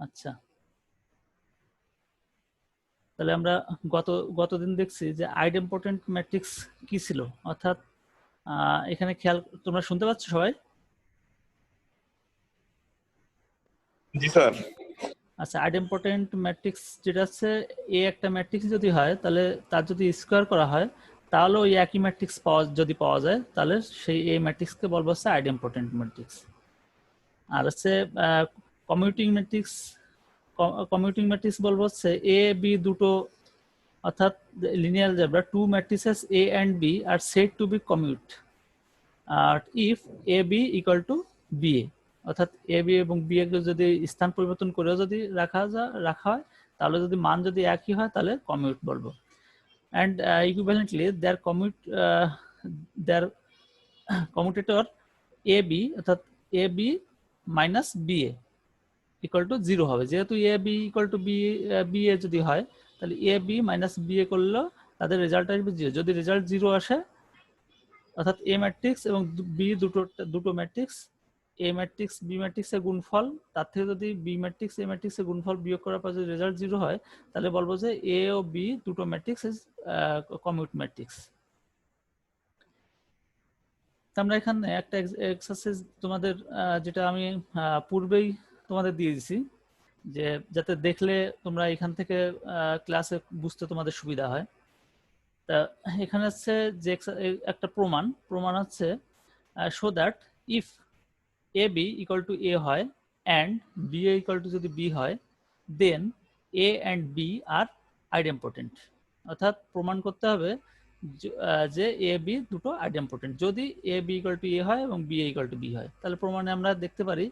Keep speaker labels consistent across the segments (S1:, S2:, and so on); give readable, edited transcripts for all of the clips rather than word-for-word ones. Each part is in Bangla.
S1: আচ্ছা, তাহলে আমরা গতদিন দেখছি যে আইডেম্পোর্টেন্ট ম্যাট্রিক্স কি ছিল, অর্থাৎ এখানে খেয়াল, তোমরা শুনতে পাচ্ছ সবাই?
S2: জি স্যার।
S1: আচ্ছা, আইডেম্পোর্টেন্ট ম্যাট্রিক্স যেটা আছে, এ একটা ম্যাট্রিক্স যদি হয় তাহলে তার যদি স্কোয়ার করা হয় তাহলে ওই একই ম্যাট্রিক্স যদি পাওয়া যায় তাহলে সেই এ ম্যাট্রিক্সকে বলবো হচ্ছে আইডেম্পোর্টেন্ট ম্যাট্রিক্স। আর হচ্ছে কমিউটিং ম্যাট্রিক্স, কমিউটিং ম্যাট্রিক্স বলবো হচ্ছে এ বি দুটো, অর্থাৎ linear algebra two matrices A and B are said to be commute are if A B equal to B A, অর্থাৎ এ বি এবং বি একে যদি স্থান পরিবর্তন করেও যদি রাখা হয় তাহলে যদি মান যদি একই হয় তাহলে কমিউট বলবো। And equivalently their commutator A B, অর্থাৎ A B minus B A equal to zero হবে, যেহেতু A B equal to B A যদি হয় তাহলে A B minus B A করলেও তাদের রেজাল্ট আসবে জিরো। যদি রেজাল্ট জিরো আসে, অর্থাৎ এ ম্যাট্রিক্স এবং বি দুটো ম্যাট্রিক্স, এ ম্যাট্রিক্স বি ম্যাট্রিক্সের গুণফল, তার থেকে যদি বি ম্যাট্রিক্স এ ম্যাট্রিক্সের গুণফল বিয়োগ করার পর যদি রেজাল্ট জিরো হয় তাহলে বলবো যে এ ও বি দুটো ম্যাট্রিক্স ইজ কমিউট ম্যাট্রিক্স। আমরা এখানে একটা এক্সারসাইজ তোমাদের যেটা আমি পূর্বেই তোমাদের দিয়ে দিছি, যে যাতে দেখলে তোমরা এখান থেকে ক্লাসে বুঝতে তোমাদের সুবিধা হয়। তা এখানে হচ্ছে যে একটা প্রমাণ হচ্ছে show that if A B equal to A হয় and B A equal to যদি বি হয় দেন এ অ্যান্ড বি আর আইডেম্পোর্টেন্ট। অর্থাৎ প্রমাণ করতে হবে যে এ বি দুটো আইডেম্পোর্টেন্ট যদি A B equal to A হয় এবং B A equal to B হয়। তাহলে প্রমাণে আমরা দেখতে পারি,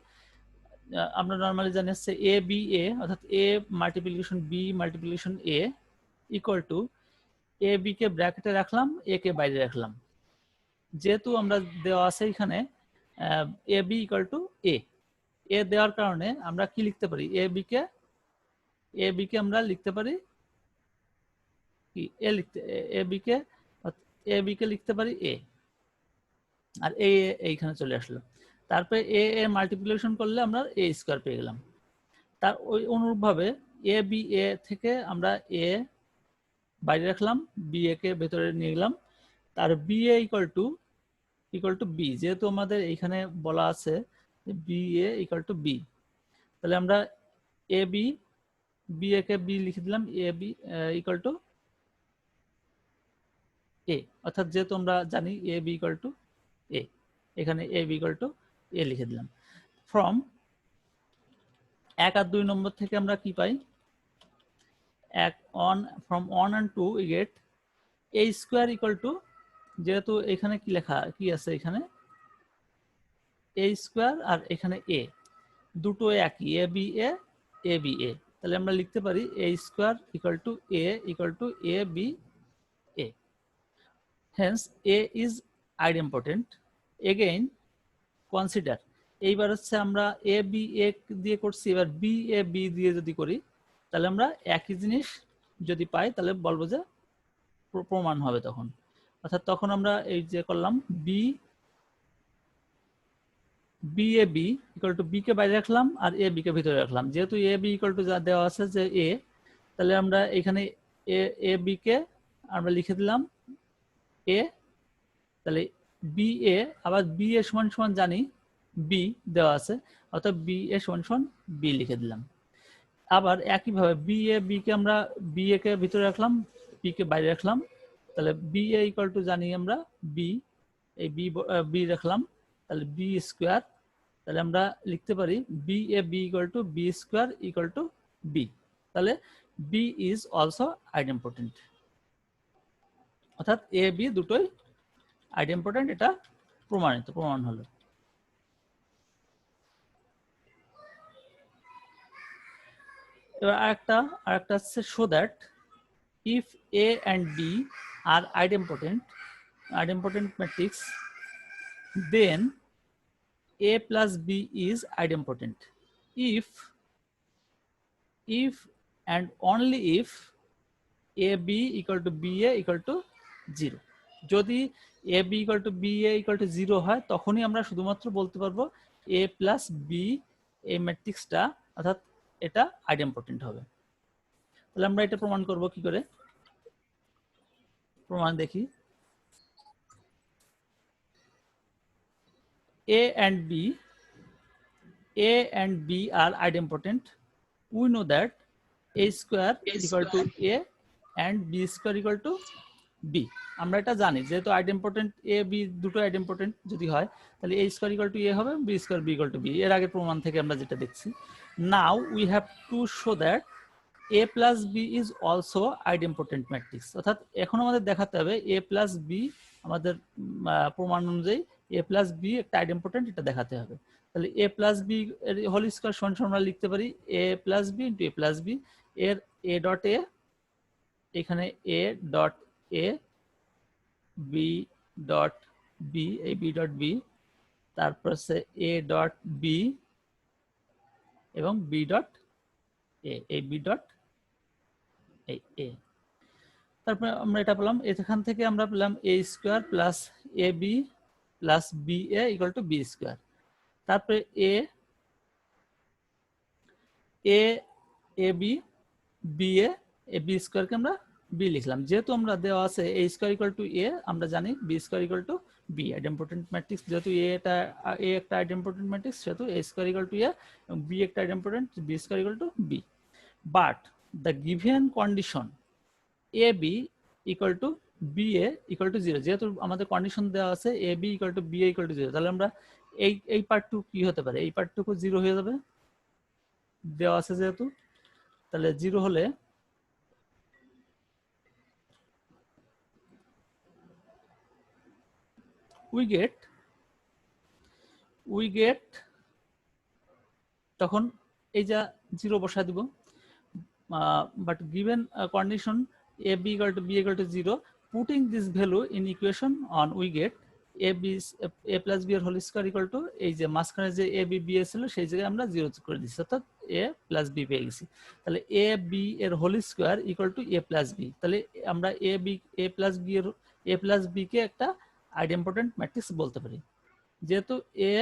S1: আমরা নর্মালি জানি হচ্ছে এ বি এ, অর্থাৎ A multiplication B multiplication A equal to A B কে ব্র্যাকেটে রাখলাম, এ কে বাইরে রাখলাম। যেহেতু আমরা দেওয়া আছে এখানে এ বি ইকুয়াল টু এ, এ দেওয়ার কারণে আমরা কি লিখতে পারি, এ বি কে আমরা লিখতে পারি কি এ লিখতে, এ বি কে লিখতে পারি এ, আর এ এইখানে চলে আসলো। তারপরে এ এর মাল্টিপ্লিকেশন করলে আমরা এ স্কোয়ার পেয়ে গেলাম। তার ওই অনুরূপভাবে এ বি এ থেকে আমরা এ বাইরে রাখলাম, বি এ কে ভেতরে নিয়ে গেলাম, তার B A equal to B, যেহেতু আমাদের এইখানে বলা আছে B A equal to B, তাহলে আমরা এ বি বি এ কে বি লিখে দিলাম, A B equal to A, অর্থাৎ যেহেতু আমরা জানি A B equal to A, এখানে A B equal to A লিখে দিলাম। ফ্রম 1 আর 2 নম্বর থেকে আমরা কি পাই, from 1 and 2 we get a square equal to, যেহেতু এখানে কি লেখা কি আছে, এখানে a স্কোয়ার আর এখানে a দুটো একই, এ বি এ, তাহলে আমরা লিখতে পারি a square equal to a equal to A B A. Hence a is idempotent. Again consider, এইবার হচ্ছে আমরা এ বি এ দিয়ে করছি, এবার বি এ বি দিয়ে যদি করি তাহলে আমরা একই জিনিস যদি পাই তাহলে বলবো যে প্রমাণ হবে তখন। অর্থাৎ তখন আমরা এই যে করলাম B B A B equal to B কে বাইরে রাখলাম আর এ বি কে ভিতরে রাখলাম, যেহেতু এ বি ইকুয়াল টু যা দেওয়া আছে যে এ, তাহলে আমরা এখানে এ বি কে আমরা লিখে দিলাম এ, তাহলে বি এ, আবার বি এ সমান সমান জানি বি দেওয়া আছে, অর্থাৎ বি এ সমান সমান বি লিখে দিলাম। আবার একইভাবে বি এ বি কে আমরা বি এ কে ভিতরে রাখলাম, বি কে বাইরে রাখলাম, তাহলে বি এ ইকুয়াল টু জানি আমরা বি, এই বি রাখলাম, তাহলে বি স্কোয়ার, তাহলে আমরা লিখতে পারি B A B equal to B square equal to B, তাহলে বি ইজ অলসো আইডেম্পোর্টেন্ট, অর্থাৎ এ বি দুটোই আইডেম্পোর্টেন্ট, এটা প্রমাণ হলো। এবার আরেকটা হচ্ছে show that if A and B are idempotent matrix, then A plus B is idempotent if and only if A B equal to B A equal to 0. যদি A B equal to B A equal to 0 হয় তখনই আমরা শুধুমাত্র বলতে পারবো A plus B এই ম্যাট্রিক্সটা, অর্থাৎ এটা আইডেম্পোটেন্ট হবে। তাহলে আমরা এটা প্রমাণ করব কি করে, প্রমাণ দেখি। A and B are idempotent. We know that A square equal to A and B square equal to B. আমরা এটা জানি, যেহেতু আইডেম্পোটেন্ট A B দুটো আইডেম্পোটেন্ট যদি হয়, তাহলে A square equal to A হবে, B square B equal to B। এর আগে প্রমাণ থেকে আমরা যেটা দেখছি। Now we have to show that A plus B is also idempotent matrix। অর্থাৎ এখন আমাদের দেখাতে হবে A plus B আমাদের প্রমাণ অনুযায়ী A plus B একটা আইডেম্পোটেন্ট, এটা দেখাতে হবে। তাহলে A plus B এর হোল স্কয়ার সমান আমরা লিখতে পারি A plus B into A plus B এর A dot A, এখানে A dot A, B dot B, এই B dot B, তারপর আছে A dot B এবং B dot A, এই B dot A। তারপরে আমরা এটা পেলাম, এখান থেকে আমরা পেলাম A square plus AB plus BA equal to B square. তারপরে AB BA B স্কয়ারকে আমরা B লিখলাম। যেহেতু আমরা দেওয়া আছে A square equal to A, আমরা জানি B square equal to B idempotent matrix. যেহেতু A একটা আইডেম্পোটেন্ট ম্যাট্রিক্স, সেহেতু A square equal to A এবং B একটা idempotent, B square equal to B। But the given condition AB equal to BA equal to 0, যেহেতু আমাদের কন্ডিশন দেওয়া আছে AB equal to BA equal to 0, তাহলে আমরা এই পার্টটুকু কি হতে পারে, এই পার্টটুকু 0 হয়ে যাবে দেওয়া আছে যেহেতু। তাহলে 0 হলে we get তখন এই যা 0 বসায় দিব। But given a condition AB equal to B equal to 0, putting this value in equation on, we get A plus B এর হোল স্কয়ার ইকুয়াল টু এই যে মাঝখানে যে A B B ছিল সেই জায়গায় আমরা 0 করে দিচ্ছি, অর্থাৎ A plus B পেয়ে গেছি। তাহলে A B এর whole square equal to A plus B। তাহলে আমরা A plus B এর A plus B কে একটা আইডেম্পোটেন্ট ম্যাট্রিক্স বলতে পারি। যেহেতু A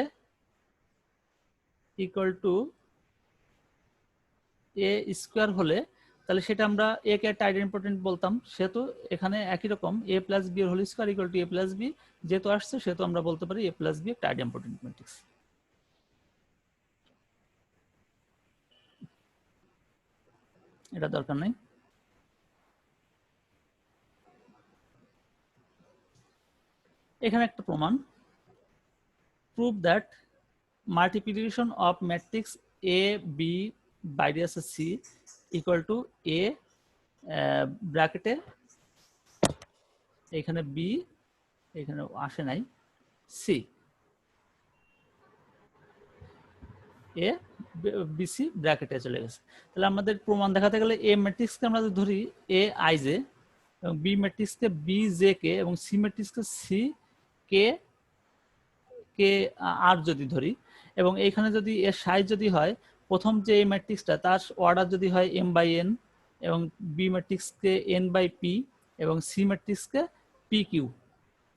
S1: equal to A square হলে তাহলে সেটা আমরা A কে একটা আইডেম্পোটেন্ট বলতাম, সেহেতু এখানে একই রকম A plus B এর whole square equal to A plus B যেহেতু আসছে, সেহেতু আমরা বলতে পারি A plus B একটা আইডেম্পোটেন্ট ম্যাট্রিক্স। এটা দরকার নাই। এখানে একটা প্রমাণ, prove that multiplication of matrix A B বাইরে আছে C ইকুয়াল টু A ব্র্যাকেটে এখানে B, এখানে আসে নাই C, A BC ব্র্যাকেটে চলে গেছে। তাহলে আমাদের প্রমাণ দেখাতে গেলে A ম্যাট্রিক্সকে আমরা ধরি A I J এবং B ম্যাট্রিক্সকে B J K এবং C ম্যাট্রিক্সকে C K কে আর যদি ধরি, এবং এইখানে যদি এর সাইজ যদি হয়, প্রথম যে এই ম্যাট্রিক্সটা তার অর্ডার যদি হয় m বাই n এবং বি ম্যাট্রিক্সকে n বাই p এবং সি ম্যাট্রিক্সকে p q,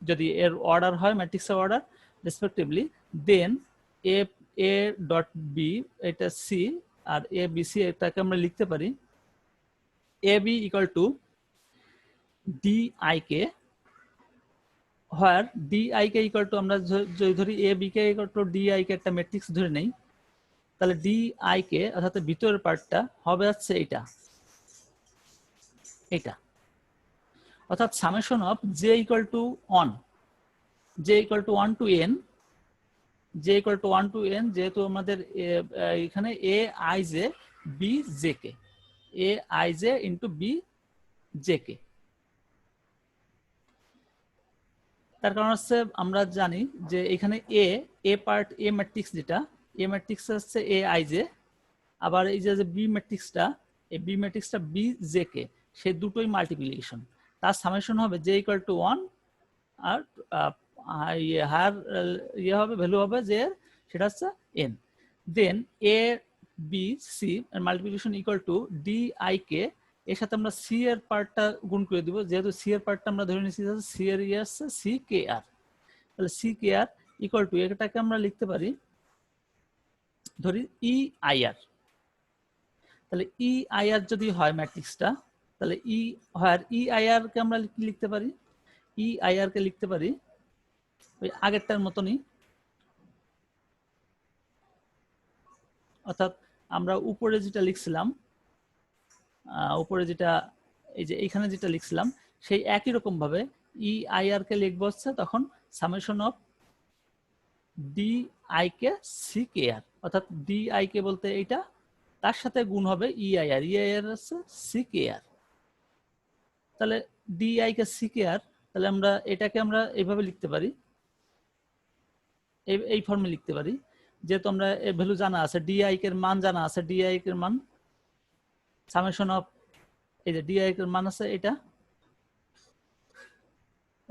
S1: যদি এর অর্ডার হয় ম্যাট্রিক্সের order respectively, then a dot B এটা c আর a b c এটাকে আমরা লিখতে পারি ab equal to di k, where di k equal to আমরা যদি ধরি a b k equal to di k একটা ম্যাট্রিক্স ধরে নেই, তাহলে di k অর্থাৎ ভিতরের পার্টটা হবে হচ্ছে এটা, অর্থাৎ summation of j equal to 1 to n, j equal to 1 to n, যেহেতু আমাদের এখানে a I j b j k, a I j into b j k। তার কারণ হচ্ছে আমরা জানি যে এখানে a পার্ট a ম্যাট্রিক্স, যেটা a ম্যাট্রিক্স হচ্ছে a I j, আবার এই যে b ম্যাট্রিক্সটা, এই b ম্যাট্রিক্সটা b j k, সেই দুটোই মাল্টিপ্লিকেশন, তার সামেশন হবে j equal to 1 আর হায়ার হবে ভ্যালু হবে যে সেটা হচ্ছে n, then a b c এর multiplication equal to di k, এর সাথে আমরা c এর পার্টটা গুণ করে দিব, যেহেতু c এর পার্টটা আমরা ধরে নিয়েছি c এর আছে c k r, তাহলে c k r equal to এটাকে আমরা লিখতে পারি ধরি e i r, তাহলে ই আই আর যদি হয় ম্যাট্রিক্সটা, তাহলে ই হয় ই আই আর কে আমরা কি লিখতে পারি? ই আই আর কে লিখতে পারি ওই আগেরটার মতনই, অর্থাৎ আমরা উপরে যেটা লিখছিলাম, উপরে যেটা এই যে এইখানে যেটা লিখছিলাম সেই একই রকম ভাবে ই আই আর কে লিখবো হচ্ছে তখন summation of d i K C K r, অর্থাৎ ডি আই কে বলতে এইটা, তার সাথে গুণ হবে ই আই আর হচ্ছে সি কে আর। তাহলে D i K C K আর, তাহলে আমরা এটাকে আমরা এইভাবে লিখতে পারি, এই ফর্মে লিখতে পারি, যেহেতু আমরা এর ভ্যালু জানা আছে, ডি আই এর মান জানা আছে, ডি আই এর মান সামেশন অফ এই যে ডি আই এর মান আছে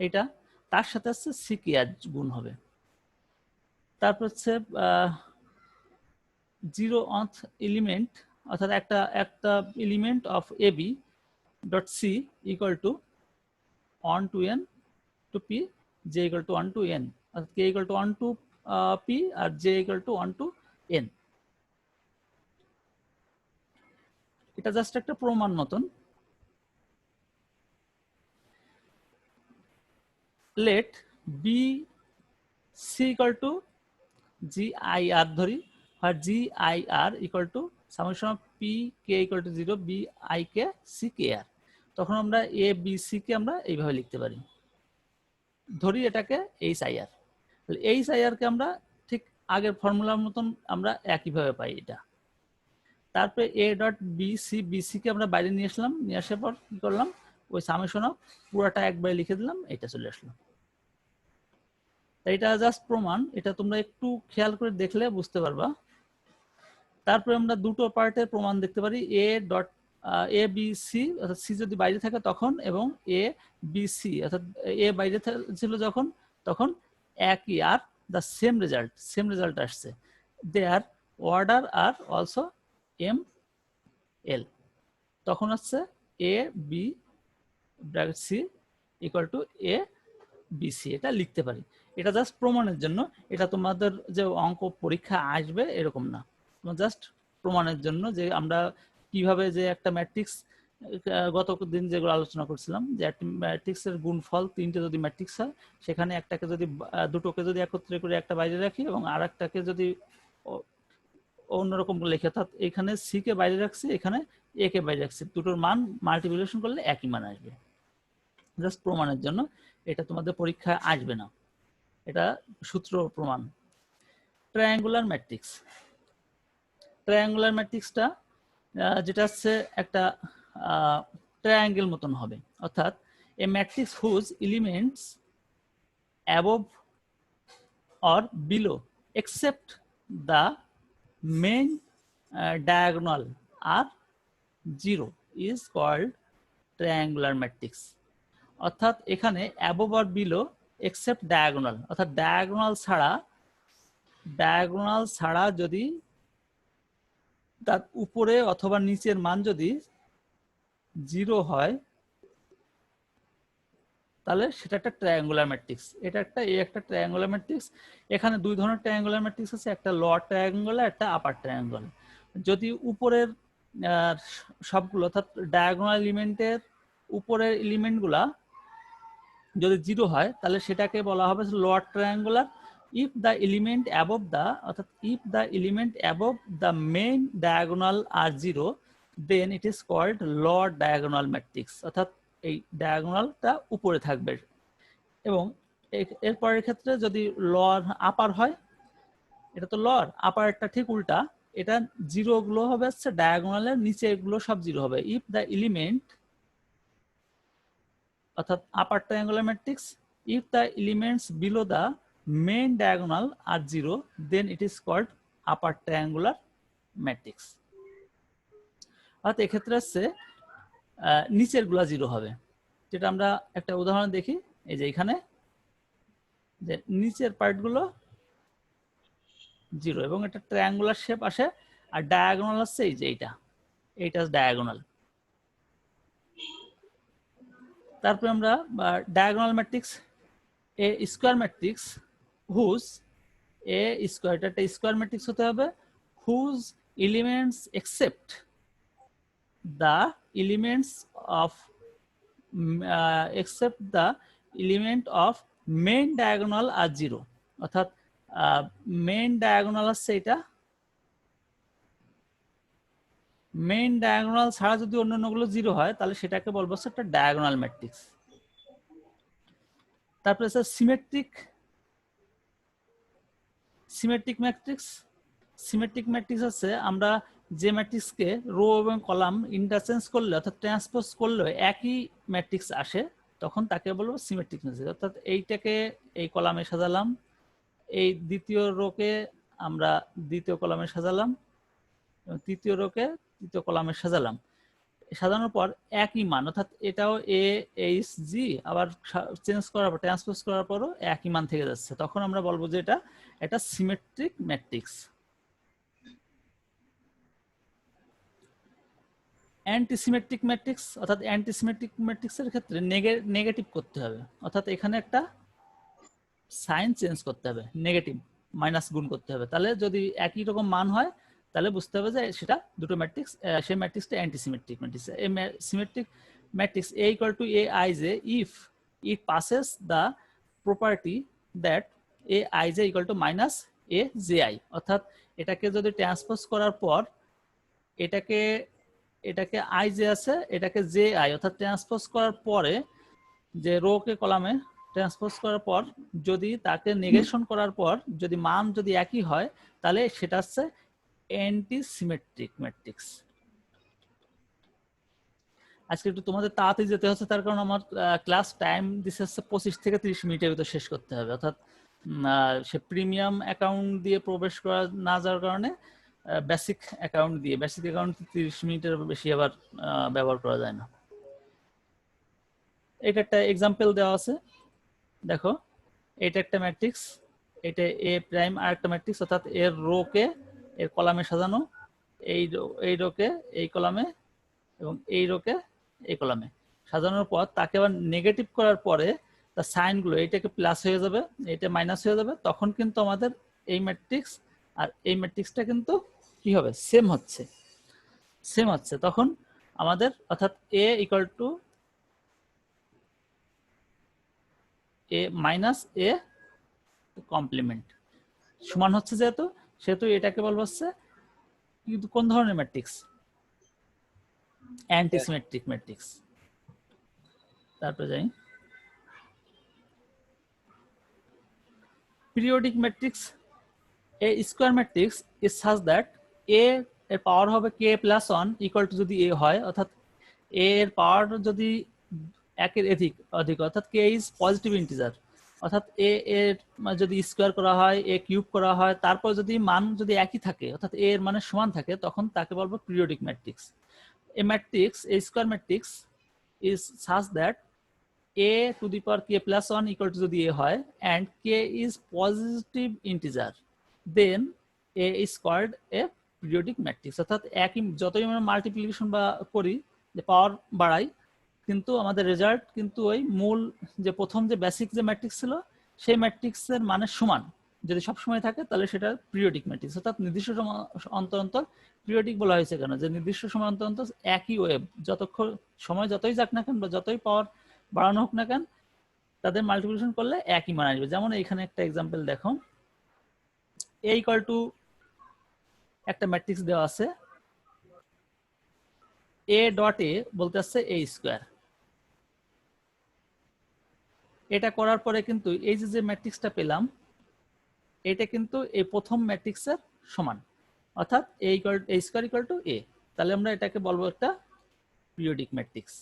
S1: এটা তার সাথে আছে সি কে আর গুণ হবে। তারপর হচ্ছে জিরো অন্থ এলিমেন্ট, অর্থাৎ একটা element of A B dot C equal to 1 to n to p, j equal to 1 to n, অর্থাৎ k equal to 1 to p আর j equal to 1 to n। এটা জাস্ট একটা প্রমাণ মতন। Let B C equal to G I R ধরি, আর G I R equal to summation of P K equal to 0 B I K C K R, তখন আমরা এ বি সি কে আমরা এইভাবে লিখতে পারি। ধরি এটাকে H I R, H I R কে আমরা ঠিক আগের ফর্মুলার মতন আমরা একইভাবে পাই এটা। তারপরে এ ডট বিসি কে আমরা বাইরে নিয়ে আসলাম, নিয়ে আসার পর কি করলাম, ওই সামেশন অফ পুরাটা একবারে লিখে দিলাম, এটা চলে আসলো। এটা জাস্ট প্রমাণ, এটা তোমরা একটু খেয়াল করে দেখলে বুঝতে পারবা। তারপরে আমরা দুটো পার্টের প্রমাণ দেখতে পারি, A dot A B C, অর্থাৎ সি যদি বাইরে থাকে তখন, এবং এ বি সি অর্থাৎ এ বাইরে ছিল যখন, তখন একই আর দ্য সেম রেজাল্ট আসছে। Their order are also M L, তখন হচ্ছে A B bracket C equal to A B C, এটা লিখতে পারি। এটা জাস্ট প্রমাণের জন্য, এটা তোমাদের যে অঙ্ক পরীক্ষা আসবে এরকম না, জাস্ট প্রমাণের জন্য যে আমরা কিভাবে যে একটা ম্যাট্রিক্স, গত দিন যেগুলো আলোচনা করছিলাম যে একটা ম্যাট্রিক্সের গুণফল তিনটে যদি ম্যাট্রিক্স হয়, সেখানে একটাকে যদি দুটোকে যদি একত্রে করে একটা বাইরে রাখি এবং আর একটাকে যদি অন্যরকম লিখে, অর্থাৎ এখানে সি কে বাইরে রাখছি, এখানে এ কে বাইরে রাখছি, দুটোর মান মাল্টিপ্লিকেশন করলে একই মান আসবে। জাস্ট প্রমাণের জন্য, এটা তোমাদের পরীক্ষায় আসবে না, এটা সূত্র প্রমাণ। ট্রায়াঙ্গুলার ম্যাট্রিক্স, ট্রায়াঙ্গুলার ম্যাট্রিক্সটা যেটা হচ্ছে একটা ট্রায়াঙ্গেল মতন হবে, অর্থাৎ a matrix whose elements above or below except the main diagonal are 0 is called triangular matrix. অর্থাৎ এখানে above or below except diagonal, অর্থাৎ ডায়াগোনাল ছাড়া যদি তার উপরে অথবা নিচের মান যদি 0 হয়, তাহলে সেটা একটা ট্রায়াঙ্গুলার ম্যাট্রিক্স। এটা একটা ট্রায়াঙ্গুলার ম্যাট্রিক্স। এখানে দুই ধরনের ট্রায়াঙ্গুলার ম্যাট্রিক্স আছে, একটা লোয়ার ট্রায়াঙ্গুলার, একটা আপার ট্রায়াঙ্গুলার। যদি উপরের সবগুলো, অর্থাৎ ডায়াগোনাল এলিমেন্টের উপরের এলিমেন্টগুলা যদি 0 হয়, তাহলে সেটাকে বলা হবে lower triangular. If the element above the, অর্থাৎ if the element above the main diagonal are 0, then it is called lower diagonal matrix, অর্থাৎ এই ডায়াগোনালটা উপরে থাকবে। এবং এরপরের ক্ষেত্রে যদি লোয়ার আপার হয়, এটা তো লোয়ার, আপারটা ঠিক উল্টা, এটা 0 গুলো হবে হচ্ছে ডায়াগোনালের নিচে, এগুলো সব 0 হবে। ইফ দ্য এলিমেন্ট, অর্থাৎ upper triangular matrix, if the elements below the main diagonal are 0, then it is called upper triangular matrix. অর্থাৎ এক্ষেত্রে হচ্ছে নিচের গুলা 0 হবে, যেটা আমরা একটা উদাহরণ দেখি। এই যে এখানে যে নিচের পার্টগুলো 0 এবং এটা ট্রায়াঙ্গুলার শেপ আসে, আর ডায়াগোনাল আছে এই যে এইটা ডায়াগোনাল। তারপরে আমরা diagonal matrix, A square matrix whose, A square, এটা একটা স্কোয়ার ম্যাট্রিক্স হতে হবে, whose elements except the elements of except the element of main diagonal are 0 অর্থাৎ মেইন ডায়াগোনাল আছে এটা মেইন ডায়াগোনাল ছাড়া যদি অন্যান্যগুলো 0 হয় তাহলে সেটাকে বলবো হচ্ছে একটা ডায়াগোনাল ম্যাট্রিক্স। তারপরে আছে সিমেট্রিক ম্যাট্রিক্স। সিমেট্রিক ম্যাট্রিক্স আছে আমরা যে ম্যাট্রিক্সকে রো এবং কলাম ইন্টারচেঞ্জ করলে অর্থাৎ ট্রান্সপোজ করলে একই ম্যাট্রিক্স আসে তখন তাকে বলবো সিমেট্রিক ম্যাট্রিক্স। অর্থাৎ এইটাকে এই কলামে সাজালাম, এই দ্বিতীয় রোকে আমরা দ্বিতীয় কলামে সাজালাম, তৃতীয় রোকে তৃতীয় কলামে সাজালাম, সাজানোর পর একই মান অর্থাৎ এটাও এ এইচ জি আবার চেঞ্জ করার পর ট্রান্সপোজ করার পরও একই মান থেকে যাচ্ছে, তখন আমরা বলবো যে এটা একটা সিমেট্রিক ম্যাট্রিক্স। অ্যান্টিসিমেট্রিক ম্যাট্রিক্স অর্থাৎ অ্যান্টিসিমেট্রিক ম্যাট্রিক্সের ক্ষেত্রে নেগেটিভ করতে হবে, অর্থাৎ এখানে একটা সাইন চেঞ্জ করতে হবে, নেগেটিভ মাইনাস গুণ করতে হবে, তাহলে যদি একই রকম মান হয় তাহলে বুঝতে হবে যে সেটা দুটো ম্যাট্রিক্স, সেই ম্যাট্রিক্সটা অ্যান্টিসিমেট্রিক ম্যাট্রিক্স। এই symmetric matrix A equal to Aij if it passes the property that Aij equal to minus Aji, অর্থাৎ এটাকে যদি ট্রান্সপোজ করার পর এটাকে আই যে আছে এটাকে জে আই অর্থাৎ ট্রান্সপোজ করার পরে যে রো কে কলামে ট্রান্সপোজ করার পর যদি তাকে নেগেশন করার পর যদি মান যদি একই হয় তাহলে সেটা হচ্ছে অ্যান্টিসিমেট্রিক ম্যাট্রিক্স। আজকে একটু তোমাদের তাড়াতাড়ি যেতে হচ্ছে তার কারণ আমার ক্লাস টাইম দিচ্ছে হচ্ছে 25 থেকে 30 মিনিটের ভিতর শেষ করতে হবে, অর্থাৎ সে প্রিমিয়াম অ্যাকাউন্ট দিয়ে প্রবেশ করা না যাওয়ার কারণে বেসিক অ্যাকাউন্ট 30 মিনিটের বেশি আবার ব্যবহার করা যায় না। এটা একটা এক্সাম্পল দেওয়া আছে, দেখো এটা একটা ম্যাট্রিক্স, এটা এ প্রাইম আর একটা ম্যাট্রিক্স অর্থাৎ এর রো কে এর কলামে সাজানো, এই রো কে এই কলামে এবং এই রো কে এই কলামে সাজানোর পর তাকে আবার নেগেটিভ করার পরে তার সাইনগুলো এইটাকে প্লাস হয়ে যাবে এটা মাইনাস হয়ে যাবে, তখন কিন্তু আমাদের এই ম্যাট্রিক্স আর এই ম্যাট্রিক্সটা কিন্তু কি হবে সেম হচ্ছে তখন আমাদের অর্থাৎ A equal to A minus A complement সমান হচ্ছে সেহেতু এটাকে বলবো হচ্ছে কিন্তু কোন ধরনের ম্যাট্রিক্স অ্যান্টিসিমেট্রিক ম্যাট্রিক্স। তারপরে যাই periodic matrix. A square matrix is such that A এর পাওয়ার হবে কে প্লাস 1 ইকুয়াল টু যদি এ হয় অর্থাৎ এ এর পাওয়ার যদি একের অধিক অর্থাৎ কে ইজ পজিটিভ ইন্টিজার অর্থাৎ এ এর যদি স্কোয়ার করা হয় এ কিউব করা হয় তারপর যদি মান যদি একই থাকে অর্থাৎ এ এর মানে সমান থাকে তখন তাকে বলবো periodic matrix. A square matrix is such that a to the power k plus 1 equal to যদি a হয় and k is positive integer then a is called a periodic matrix। অর্থাৎ একই যতই আমরা মাল্টিপ্লিকেশন বা করি যে পাওয়ার বাড়াই কিন্তু আমাদের রেজাল্ট কিন্তু ওই মূল যে প্রথম যে বেসিক যে ম্যাট্রিক্স ছিল সেই ম্যাট্রিক্সের মানের সমান যদি সব সময় থাকে তাহলে সেটা পিরিয়ডিক ম্যাট্রিক্স। অর্থাৎ নির্দিষ্ট অন্তর অন্তর পিরিয়ডিক বলা হয়েছে কেন যে নির্দিষ্ট সময় অন্তর অন্তর একই ওয়েভ যতক্ষণ সময় যতই যাক না কেন বা যতই পাওয়ার বাড়ানো হোক না কেন তাদের মাল্টিপ্লিকেশন করলে একই মান আসবে। যেমন এখানে একটা এক্সাম্পল দেখো a ইকুয়াল টু একটা ম্যাট্রিক্স দেওয়া আছে a ডট a বলতে আসছে a স্কোয়ার, এটা করার পরে কিন্তু এই যে ম্যাট্রিক্সটা পেলাম এটা কিন্তু এই প্রথম ম্যাট্রিক্সের সমান অর্থাৎ a square equal to a, তাহলে আমরা এটাকে বলবো একটা পিরিয়ডিক ম্যাট্রিক্স।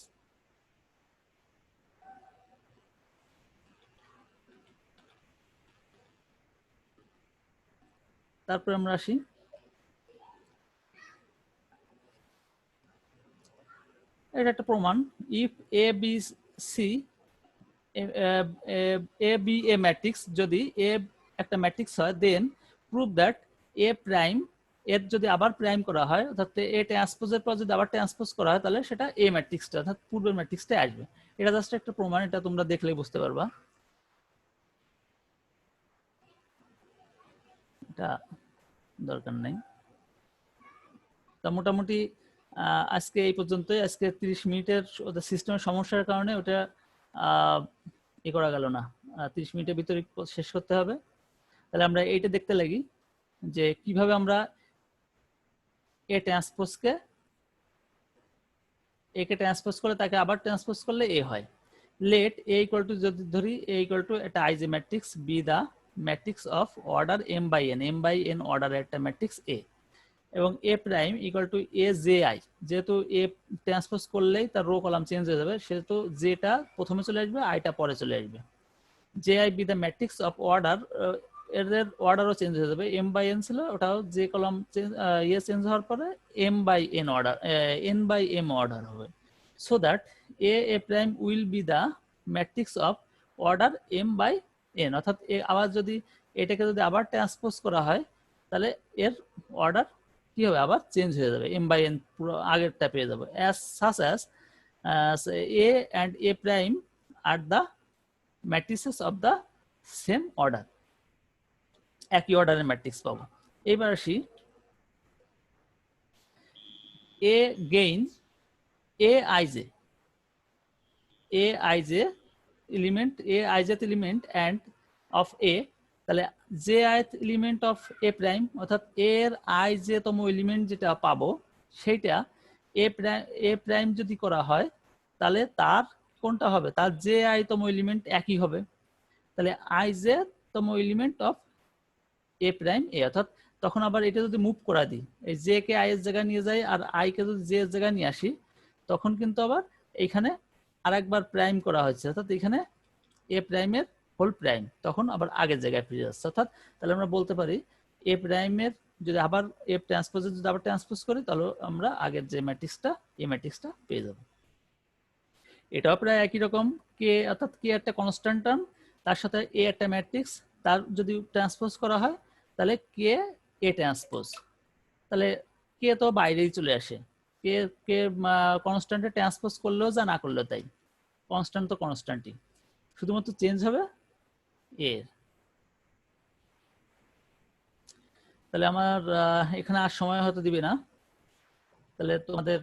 S1: তারপরে আমরা আসি এটা একটা প্রমাণ if A B C A B A matrix যদি এ একটা ম্যাট্রিক্স হয় then prove that A prime এর যদি আবার প্রাইম করা হয় অর্থাৎ এ ট্রান্সপোজের পর যদি আবার ট্রান্সপোজ করা হয় তাহলে সেটা এ ম্যাট্রিক্সটা অর্থাৎ পূর্বের ম্যাট্রিক্সটা আসবে। এটা জাস্ট একটা প্রমাণ, এটা তোমরা দেখলেই বুঝতে পারবা, এটা দরকার নেই। তা মোটামুটি আজকে এই পর্যন্তই। আজকে 30 মিনিটের ওদের সিস্টেমের সমস্যার কারণে ওটা করা গেল না। 30 মিনিটের ভিতরে শেষ করতে হবে। তাহলে আমরা এইটা দেখতে লাগি যে কিভাবে আমরা এ ট্রান্সপোজকে একে ট্রান্সপোজ করে তাকে আবার ট্রান্সপোজ করলে এ হয়। লেট এ ইকুয়াল টু যদি ধরি এ ইকুয়াল টু একটা I J matrix be the matrix of order M by N অর্ডারের একটা ম্যাট্রিক্স এ, এবং A prime equal to A J I. যেহেতু এ ট্রান্সপোজ করলেই তার রো কলাম চেঞ্জ হয়ে যাবে, সেহেতু জেটা প্রথমে চলে আসবে, আইটা পরে চলে আসবে। J I B the matrix of order, এদের অর্ডারও চেঞ্জ হয়ে যাবে। এম বাই এন ছিল, ওটাও যে কলাম ইয়ে চেঞ্জ হওয়ার পরে M by N order, N by M order হবে। So that A prime will be the matrix of order M by N. অর্থাৎ আবার যদি এটাকে যদি আবার ট্রান্সপোজ করা হয় তাহলে এর অর্ডার কি হবে, আবার চেঞ্জ হয়ে যাবে, এম বাই এন পুরো আগেরটা পেয়ে যাবো। As such as A and A prime are the matrices of the same order, একই অর্ডারের ম্যাট্রিক্স পাবো। এবার আসি again A I J, A I J element, A I Jth element and of A. তাহলে J ith element of A prime, অর্থাৎ এর আইজেতম এলিমেন্ট যেটা পাবো সেইটা এ প্রাইম যদি করা হয় তাহলে তার কোনটা হবে, তার জে আইতম এলিমেন্ট একই হবে। তাহলে আইজেতম এলিমেন্ট অফ এ প্রাইম এ, অর্থাৎ তখন আবার এটা যদি মুভ করা দিই, এই জে কে আই এর জায়গায় নিয়ে যাই আর আই কে যদি জে এর জায়গায় নিয়ে আসি, তখন কিন্তু আবার এইখানে আরেকবার প্রাইম করা হয়েছে, অর্থাৎ এখানে এ প্রাইমের হোল প্রাইম তখন আবার আগের জায়গায় ফিরে যাচ্ছে। অর্থাৎ তাহলে আমরা বলতে পারি এ প্রাইমের যদি আবার এ ট্রান্সপোজে যদি আবার ট্রান্সপোজ করি তাহলে আমরা আগের যে ম্যাট্রিক্সটা, এই ম্যাট্রিক্সটা পেয়ে যাব। এটাও প্রায় একই রকম, কে অর্থাৎ কে একটা কনস্ট্যান্ট টার্ম, তার সাথে এ একটা ম্যাট্রিক্স, তার যদি ট্রান্সপোজ করা হয় তাহলে কে এ ট্রান্সপোজ, তাহলে কে তো বাইরেই চলে আসে। কে কে কনস্ট্যান্টে ট্রান্সপোজ করলেও যা, না করলেও তাই, কনস্ট্যান্ট তো কনস্ট্যান্টই, শুধুমাত্র চেঞ্জ হবে এর। তাহলে আমার এখানে আর সময় হয়তো দিবে না, তাহলে তোমাদের